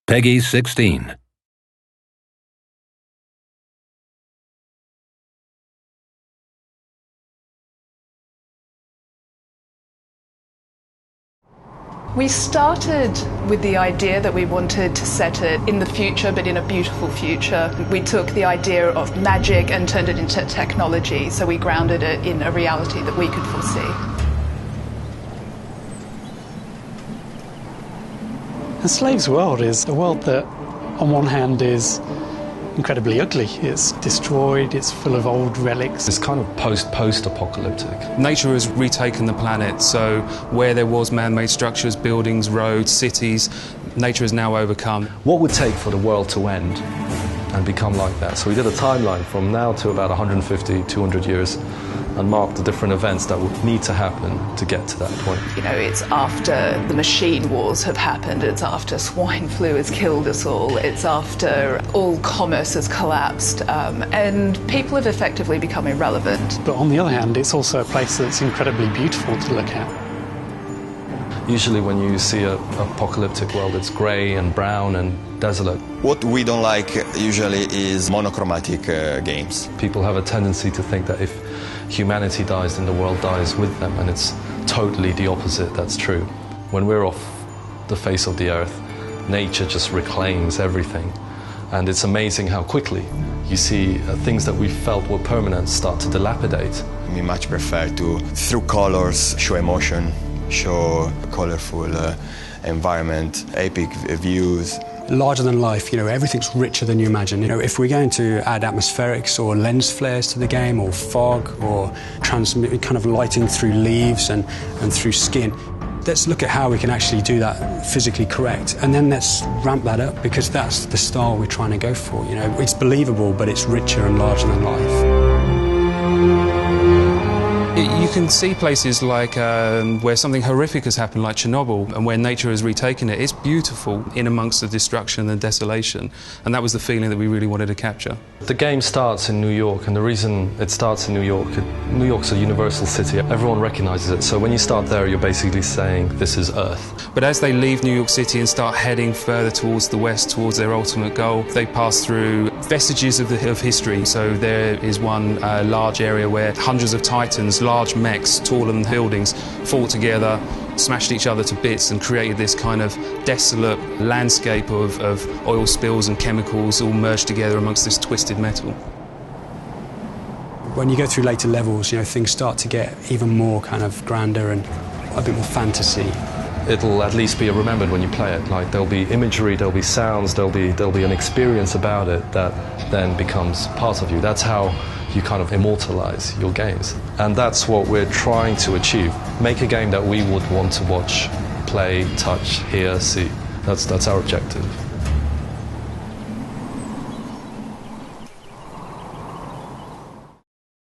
Peggy 16. We started with the idea that we wanted to set it in the future, but in a beautiful future. We took the idea of magic and turned it into technology, so we grounded it in a reality that we could foresee. Enslaved's world is a world that, on one hand, is incredibly ugly. It's destroyed, it's full of old relics. It's kind of post-apocalyptic. Nature has retaken the planet, so where there was man-made structures, buildings, roads, cities, nature has now overcome. What would it take for the world to end and become like that? So we did a timeline from now to about 150, 200 years and marked the different events that would need to happen to get to that point. You know, it's after the machine wars have happened, it's after swine flu has killed us all, it's after all commerce has collapsed, and people have effectively become irrelevant. But on the other hand, it's also a place that's incredibly beautiful to look at. Usually when you see an apocalyptic world, it's grey and brown and desolate. What we don't like usually is monochromatic games. People have a tendency to think that if humanity dies, then the world dies with them, and it's totally the opposite that's true. When we're off the face of the earth, nature just reclaims everything. And it's amazing how quickly you see things that we felt were permanent start to dilapidate. We much prefer to, through colors, show emotion, show colorful environment, epic views. Larger than life, you know, everything's richer than you imagine. You know, if we're going to add atmospherics or lens flares to the game, or fog, or transmit kind of lighting through leaves and through skin, let's look at how we can actually do that physically correct, and then let's ramp that up, because that's the style we're trying to go for. You know, it's believable, but it's richer and larger than life. You can see places like where something horrific has happened, like Chernobyl, and where nature has retaken it. It's beautiful in amongst the destruction and desolation, and that was the feeling that we really wanted to capture. The game starts in New York, and the reason it starts in New York's a universal city. Everyone recognises it, so when you start there, you're basically saying, this is Earth. But as they leave New York City and start heading further towards the west, towards their ultimate goal, they pass through vestiges of history. So there is one large area where hundreds of titans, large mechs, taller than buildings, fought together, smashed each other to bits, and created this kind of desolate landscape of oil spills and chemicals all merged together amongst this twisted metal. When you go through later levels, you know, things start to get even more kind of grander and a bit more fantasy. It'll at least be remembered when you play it. Like, there'll be imagery, there'll be sounds, there'll be an experience about it that then becomes part of you. That's how you kind of immortalize your games. And that's what we're trying to achieve. Make a game that we would want to watch, play, touch, hear, see. That's our objective.